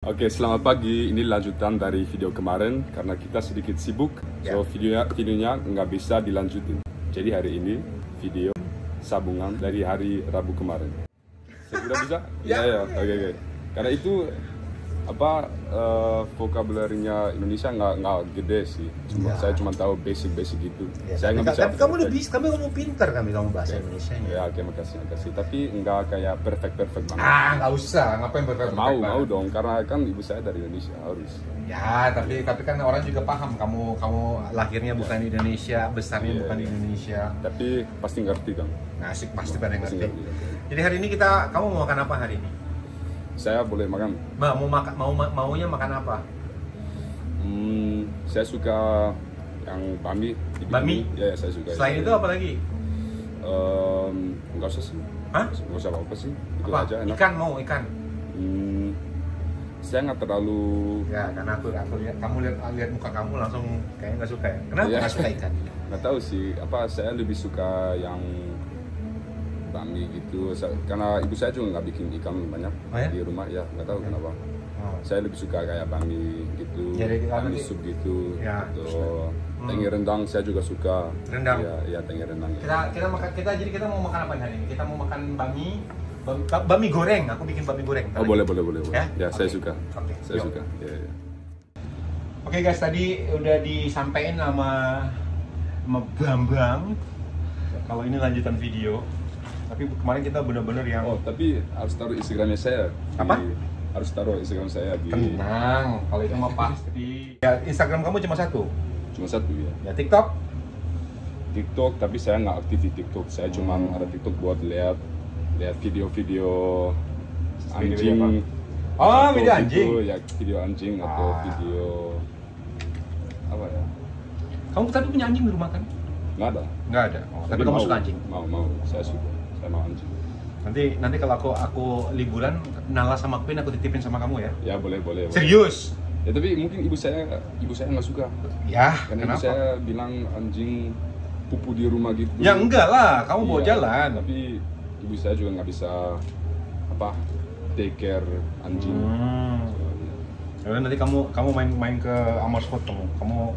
Oke, selamat pagi. Ini lanjutan dari video kemarin karena kita sedikit sibuk, so videonya nggak bisa dilanjutin. Jadi hari ini video sambungan dari hari Rabu kemarin. Saya kira bisa? Ya. Oke. Karena itu vocabulary-nya Indonesia nggak gede sih. Saya cuma tahu basic gitu. Saya nggak bisa. Tapi kamu pintar kamu bahasa Indonesia. Ya, oke, makasih. Tapi nggak kayak perfect banget. Nggak usah. Ngapain perfect? Mau dong, karena kan ibu saya dari Indonesia harus. Ya, tapi kan orang juga paham kamu lahirnya bukan di Indonesia, besarnya bukan di Indonesia. Tapi pasti ngerti kan? Asik, pasti pada ngerti. Jadi hari ini kamu mau makan apa hari ini? Saya boleh makan. Maunya makan apa? Saya suka yang bami. Bami? Ya, saya suka. Selain itu apa lagi? Enggak usah sih. Hah? Enggak usah apa sih. Itu Apa? aja enak. Ikan. Saya nggak terlalu. Ya, karena aku lihat muka kamu langsung kayaknya nggak suka ya. Kenapa nggak suka ikan? Nggak tahu sih. Saya lebih suka yang bami gitu, karena ibu saya juga nggak bikin ikan banyak di rumah ya, nggak tahu kenapa. Saya lebih suka kayak bami gitu, bami sup gitu, atau tengi rendang saya juga suka. Rendang? Ya tengi rendang. Kita mau makan apa hari ini? Kita mau makan bami goreng. Aku bikin bami goreng. Oh boleh. Ya saya suka. Saya suka. Ya. Oke guys, tadi udah disampaikan sama Bambang kalau ini lanjutan video. Tapi kemarin kita benar-benar yang... tapi harus taruh Instagramnya saya. Apa? Harus taruh Instagram saya di... Tenang, kalau itu mah pasti. Ya, Instagram kamu cuma satu? Cuma satu ya. Ya, TikTok? TikTok, tapi saya nggak aktif di TikTok. Saya cuma ada TikTok buat lihat video-video anjing. Video anjing? Ya, video anjing atau video... apa ya? Kamu tadi punya anjing di rumah kan? Nggak ada. Tapi kamu suka anjing? Mau. Saya suka. Saya mau anjing. Nanti kalau aku liburan, Nala sama Queen aku titipin sama kamu ya? Ya boleh. Serius? Ya tapi mungkin ibu saya nggak suka. Ya, karena ibu saya bilang anjing pupu di rumah gitu. Ya enggak lah, kamu bawa jalan. Tapi ibu saya juga nggak bisa take care anjing. So, nanti kamu main ke Amersfoort kamu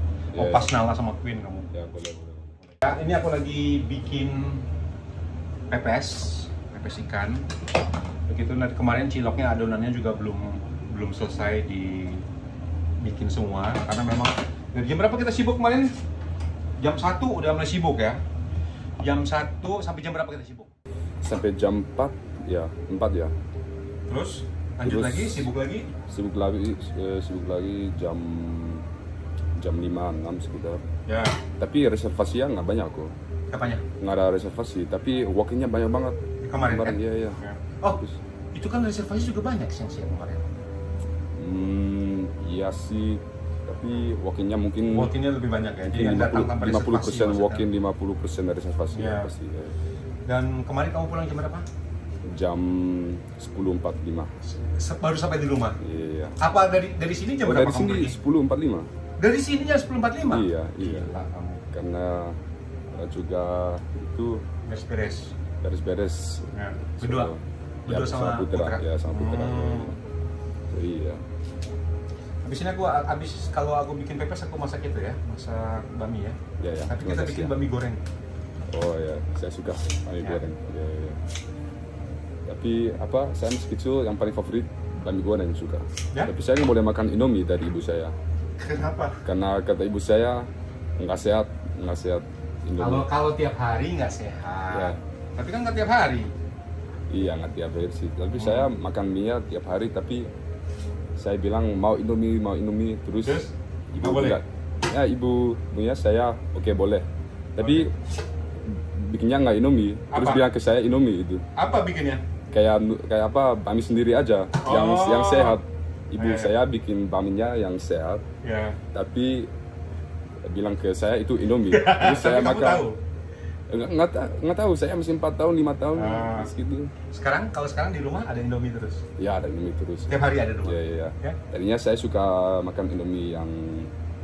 pas Nala sama Queen kamu. Ya boleh. Ya, ini aku lagi bikin pepes ikan. Begitu nanti kemarin ciloknya adonannya juga belum selesai dibikin semua karena memang dari jam berapa kita sibuk kemarin? Jam 1 udah mulai sibuk ya. Jam 1 sampai jam berapa kita sibuk? Sampai jam 4 ya. Terus lanjut lagi, sibuk lagi? Sibuk lagi jam 5, 6 sekitar. Ya. Tapi reservasinya nggak banyak kok. Apanya? Nggak ada reservasi, tapi walk-in-nya banyak banget. Kemarin kan? Iya. Oh, itu kan reservasi juga banyak siang-siang kemarin. Iya sih, tapi walk-in-nya mungkin... Walk-in-nya lebih banyak ya? Jadi 50% walk-in, 50% reservasi ya. Pasti. Ya. Dan kemarin kamu pulang jam berapa? Jam 10.45. Baru sampai di rumah? Iya. Apa dari sini jam berapa kamu pergi? Dari sini 10.45. Dari sini jam 10.45? Iya. Gila kamu. Karena juga itu beres-beres. Ya. Berdua sama Putra. Ya, sama Putra. Iya. Kalau aku bikin pepes aku masak itu ya, masak bami ya. Iya. Tapi kita bikin bami goreng. Oh ya, saya suka bami goreng. Iya. Tapi saya masih kecil yang paling favorit bami goreng suka. Ya? Tapi saya nggak boleh makan Indomie dari ibu saya. Kenapa? Karena kata ibu saya nggak sehat Indomie. Kalau tiap hari nggak sehat. Ya. Tapi kan nggak tiap hari. Iya, nggak tiap hari sih. Tapi saya makan mie tiap hari. Tapi saya bilang mau Indomie terus ibu enggak. Ya ibu punya saya oke, boleh. Tapi bikinnya nggak Indomie. Terus bilang ke saya Indomie itu. Apa bikinnya? Kayak bami sendiri aja yang sehat. Ibu saya bikin baminya yang sehat. Ya. Tapi bilang ke saya itu Indomie. Terus saya makan. Nggak tahu, saya masih 4 tahun, 5 tahun gitu. Kalau sekarang di rumah ada Indomie terus? Ya, ada Indomie terus. Tiap hari ada di rumah? Iya. Tadinya saya suka makan Indomie yang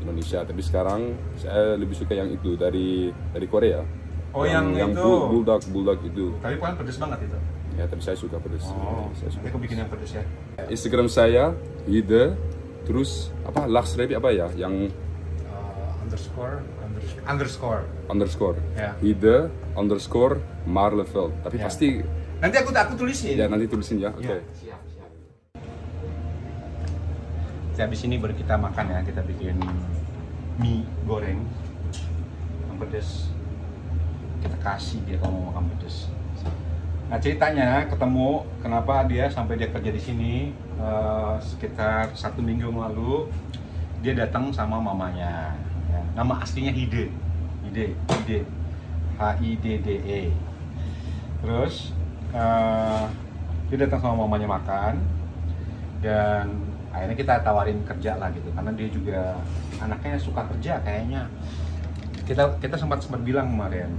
Indonesia, tapi sekarang saya lebih suka yang itu dari Korea. Oh, yang itu? Bulldog itu. Tapi kan pedes banget itu? Ya, tapi saya suka pedas. Saya suka. Aku bikin yang pedas ya. Instagram saya Hide, terus apa Laksrebi apa ya yang underscore ya. Hide underscore Marleveld. Tapi ya. pasti nanti aku tulisin. Ya, nanti tulisin ya. Oke. Ya, siap. Habis ini baru kita makan ya. Kita bikin mie goreng yang pedas. Kita kasih dia kalau mau makan pedas. Nah, ceritanya ketemu kenapa dia sampai dia kerja di sini sekitar 1 minggu yang lalu. Dia datang sama mamanya. Ya. Nama aslinya Hide, H-I-D-D-E. Terus dia datang sama mamanya makan, dan akhirnya kita tawarin kerja lah gitu, karena dia juga anaknya suka kerja kayaknya. Kita sempat bilang kemarin,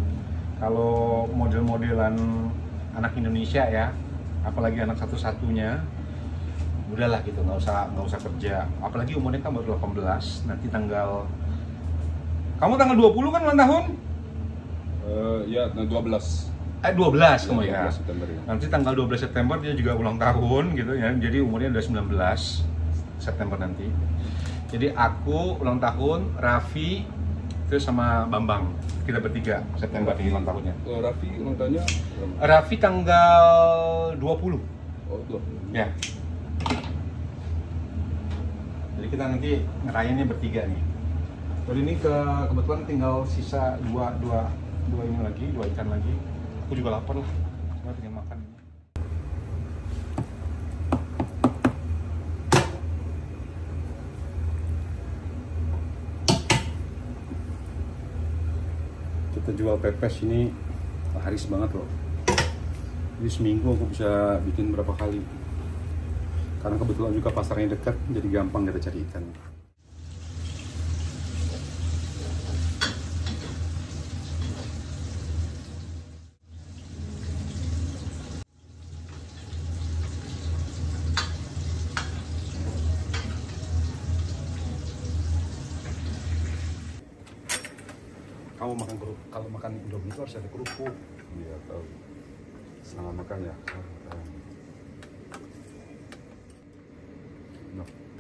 kalau model-modelan anak Indonesia ya, apalagi anak satu-satunya, udahlah gitu, nggak usah kerja. Apalagi umurnya kan baru 18, nanti kamu tanggal 20 kan ulang tahun? Ya, 12. 12 kamu ya. 12 September, ya. Nanti tanggal 12 September dia juga ulang tahun gitu ya. Jadi umurnya udah 19 September nanti. Jadi aku ulang tahun, Raffi, terus sama Bambang. Kita bertiga September ini ulang tahunnya. Raffi ulang tahunnya? Raffi tanggal 20. Oh, 20. Ya. Jadi kita nanti ngerayainnya bertiga nih. Jadi ini kebetulan tinggal sisa dua ini lagi, 2 ikan lagi. Aku juga lapar lah, cuma pengen makan. Kita jual pepes ini laris banget loh. Jadi seminggu aku bisa bikin berapa kali. Karena kebetulan juga pasarnya dekat, jadi gampang kita cari ikan. Kamu kalau makan Indomie itu harus ada kerupuk. Iya, tahu. Selamat makan ya.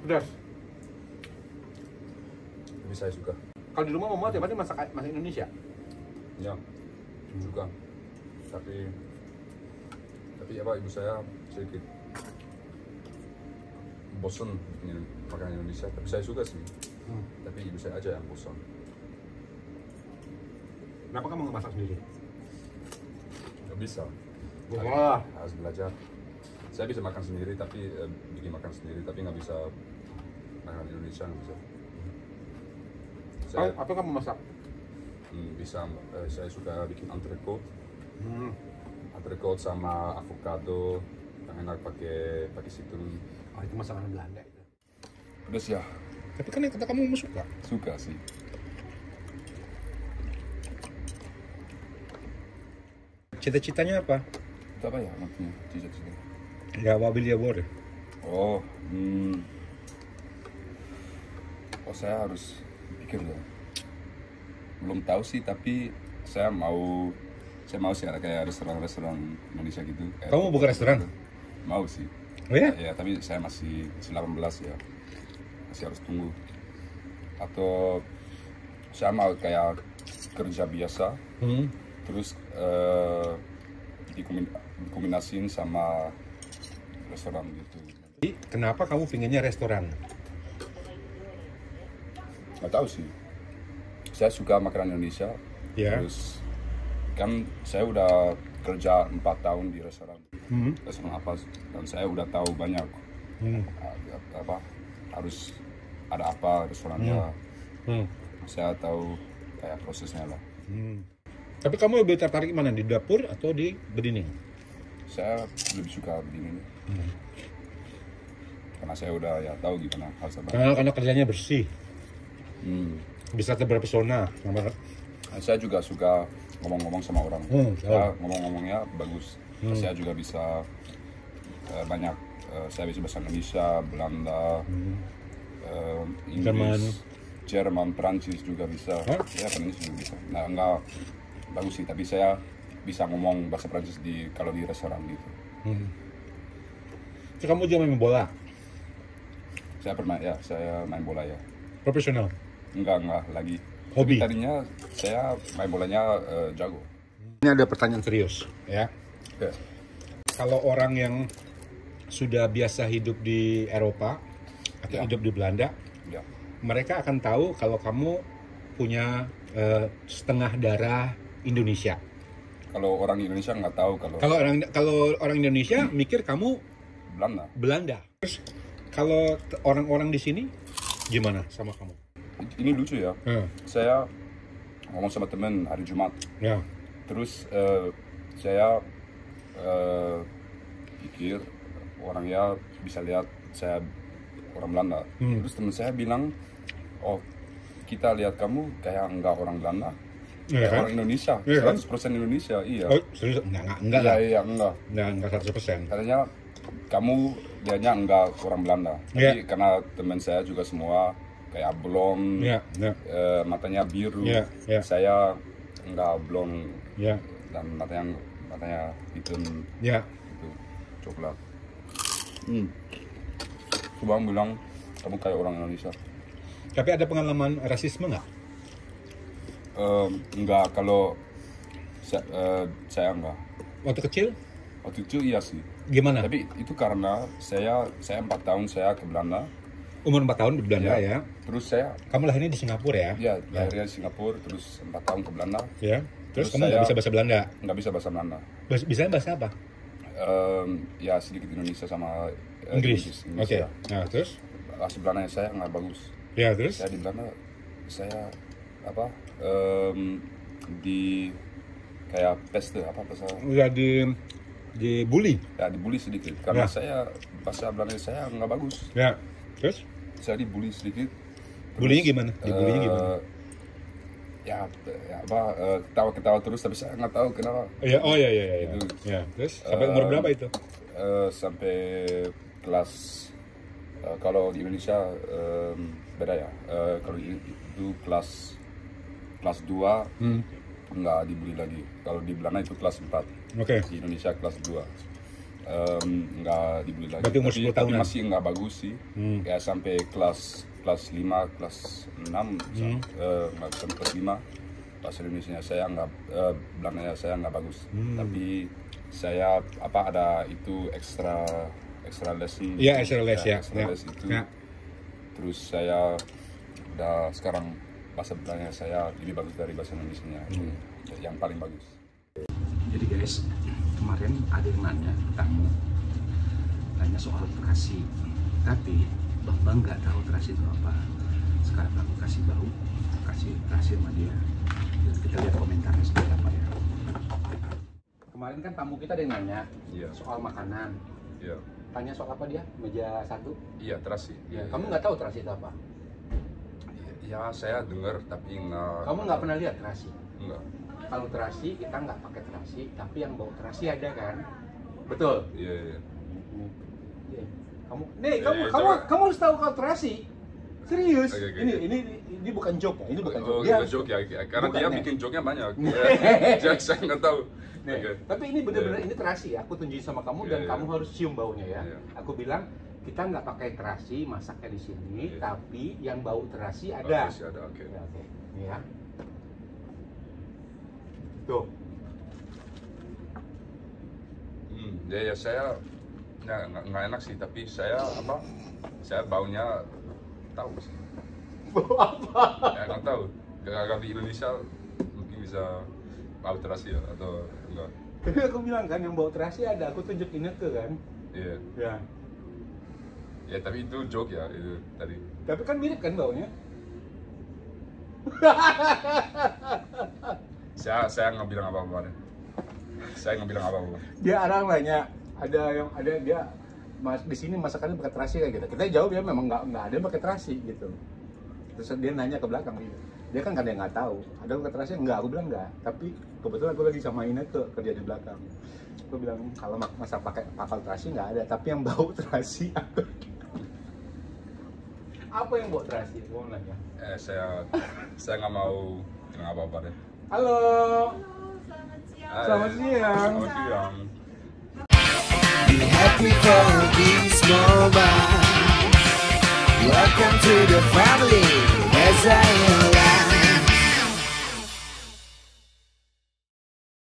Pedas. Tapi saya suka. Kalau di rumah mama tiap hari masak Indonesia? Ya, suka. Tapi apa, ibu saya sedikit bosan bikin makanan Indonesia. Tapi saya suka sih. Tapi ibu saya aja yang bosan. Kenapa kamu nggak masak sendiri? Nggak bisa. Wah, harus belajar. Saya bisa makan sendiri, tapi bikin makan sendiri, tapi nggak bisa makan Indonesia, nggak bisa. Apa kamu masak? Bisa. Saya suka bikin entrecote. Entrecote sama avocado yang enak pakai situng. Oh, itu masakan Belanda itu. Pedas ya. Tapi kan yang kata kamu suka. Suka sih. Cita-citanya apa? Itu apa ya maksudnya? Cita-cita. Ya, wabil ya boleh. Oh, saya harus pikir ya. Belum tahu sih, tapi saya mau sih ada kayak restoran Indonesia gitu. Kamu mau buka restoran? Mau sih. Oh ya? Ya, tapi saya masih 18 ya. Masih harus tunggu. Atau saya mau kayak kerja biasa. Terus dikombinasiin sama restoran gitu. Jadi, kenapa kamu pinginnya restoran? Nggak tahu sih. Saya suka makanan Indonesia. Ya. Terus kan saya udah kerja 4 tahun di restoran. Restoran apa? Dan saya udah tahu banyak apa harus ada apa restorannya. Saya tahu kayak prosesnya lah. Tapi kamu lebih tertarik mana, di dapur atau di bedini? Saya lebih suka begini. Karena saya udah ya tahu gimana harus apa. Karena kerjanya bersih. Bisa terpesona. Saya juga suka ngomong-ngomong sama orang. Ngomong-ngomongnya bagus. Saya juga bisa banyak. Saya bisa bahasa Indonesia, Belanda, Inggris, Jerman, Prancis juga bisa. Ya, Prancis juga bisa. Nah, enggak bagus sih, tapi saya bisa ngomong bahasa Prancis kalau di restoran gitu. So, kamu juga main bola? Saya main bola ya. Profesional? Enggak lagi. Hobi? Tapi tadinya saya main bolanya jago. Ini ada pertanyaan serius, ya. Yes. Kalau orang yang sudah biasa hidup di Eropa atau hidup di Belanda, mereka akan tahu kalau kamu punya setengah darah Indonesia. Kalau orang Indonesia nggak tahu kalau orang Indonesia mikir kamu Belanda. Terus kalau orang-orang di sini gimana sama kamu? Ini lucu ya. Saya ngomong sama temen hari Jumat. Ya. Terus saya pikir orangnya bisa lihat saya orang Belanda. Terus teman saya bilang, oh kita lihat kamu kayak enggak orang Belanda, kayak orang Indonesia, 100% Indonesia. Iya. Oh, serius? Enggak lah. Iya, enggak. Enggak 100%. Katanya kamu lihatnya enggak orang Belanda. Tapi karena teman saya juga semua kayak blond, matanya biru. Saya enggak blond dan matanya hitam, itu coklat. Coba bilang kamu kayak orang Indonesia. Tapi ada pengalaman rasisme nggak? Enggak, kalau saya enggak. Waktu kecil? Waktu kecil iya sih. Gimana? Tapi itu karena saya 4 tahun saya ke Belanda. Umur 4 tahun di Belanda ya. Terus saya. Kamu lahirnya di Singapura ya? Iya, lahirnya di Singapura, terus 4 tahun ke Belanda. Ya. Terus kamu nggak bisa bahasa Belanda? Nggak bisa bahasa Belanda. Bisanya bahasa apa? Ya sedikit Indonesia sama Inggris. Oke. Nah terus? Bahasa Belanda saya nggak bagus. Ya terus? Saya di Belanda, saya di kayak peste apa bahasa? Ya dibully. Ya dibully sedikit karena saya bahasa Belanda saya nggak bagus. Ya. Terus? Saya dibully sedikit. Bulinya gimana? Dibulinya gimana? Ketawa-ketawa terus tapi saya nggak tahu kenapa. Iya, Itu. Ya, terus sampai umur berapa itu? Sampai kelas kalau di Indonesia beda ya. Kalau itu kelas 2 nggak dibully lagi. Kalau di Belanda itu kelas 4. Oke. Di Indonesia kelas 2. Nggak dibully lagi. Berarti umur 10 tahunan. Tapi masih nggak bagus sih. Ya sampai kelas 5, kelas 6, sampai kelas 5 bahasa Indonesia saya nggak, Belandanya saya nggak bagus. Tapi saya ada itu extra lesson. Iya, extra les ya. Extra les itu. Terus saya udah sekarang bahasa Belandanya saya lebih bagus dari bahasa Indonesia yang paling bagus. Jadi guys, kemarin ada yang nanya soal terasi, tapi Bang nggak tahu terasi itu apa. Sekarang aku kasih terasi sama dia. Jadi kita lihat komentarnya seperti apa ya. Kemarin kan tamu kita ada yang nanya soal makanan. Iya. Tanya soal apa dia? Meja 1? Iya, terasi. Ya, kamu nggak tahu terasi itu apa? Ya, saya dengar tapi nggak. Kamu nggak pernah lihat terasi? Enggak. Kalau terasi kita nggak pakai terasi, tapi yang bau terasi ada kan? Betul? Iya. Kamu harus tahu kalau terasi. Serius? Okay. Ini bukan joke ya? Ini bukan joke. Bukan joke ya, karena dia bikin joke-nya banyak. Jadi saya nggak tahu. Tapi ini benar-benar ini terasi ya. Aku tunjukin sama kamu dan kamu harus cium baunya ya. Aku bilang kita nggak pakai terasi masaknya di sini, tapi yang bau terasi ada. Terasi ada, oke. Ini ya. Tuh. Ya saya nggak enak sih, tapi saya baunya tahu sih. Bau apa? Ya nggak tahu. Kalau di Indonesia mungkin bisa bau terasi ya atau enggak. Tapi aku bilang kan yang bau terasi ada, aku tunjukin ke kan. Iya. Ya. Ya tapi itu joke ya itu tadi. Tapi kan mirip kan baunya. Saya nggak bilang apa-apa deh. Saya nggak bilang apa-apa. Dia orang nanya, ada dia di sini masakannya pakai terasi kayak gitu. Kita jawab ya memang nggak ada pakai terasi gitu. Terus dia nanya ke belakang gitu. Dia kan kadang nggak tahu. Ada pakai terasi enggak? Aku bilang enggak. Tapi kebetulan aku lagi sama Ineke kerja di belakang. Aku bilang kalau masak pakai terasi nggak ada. Tapi yang bau terasi aku. Apa yang bau terasi? Aku mau nanya. Saya nggak mau bilang apa-apa deh. Halo. Selamat siang. Selamat siang. Selamat siang. Be happy for this moment. Welcome to the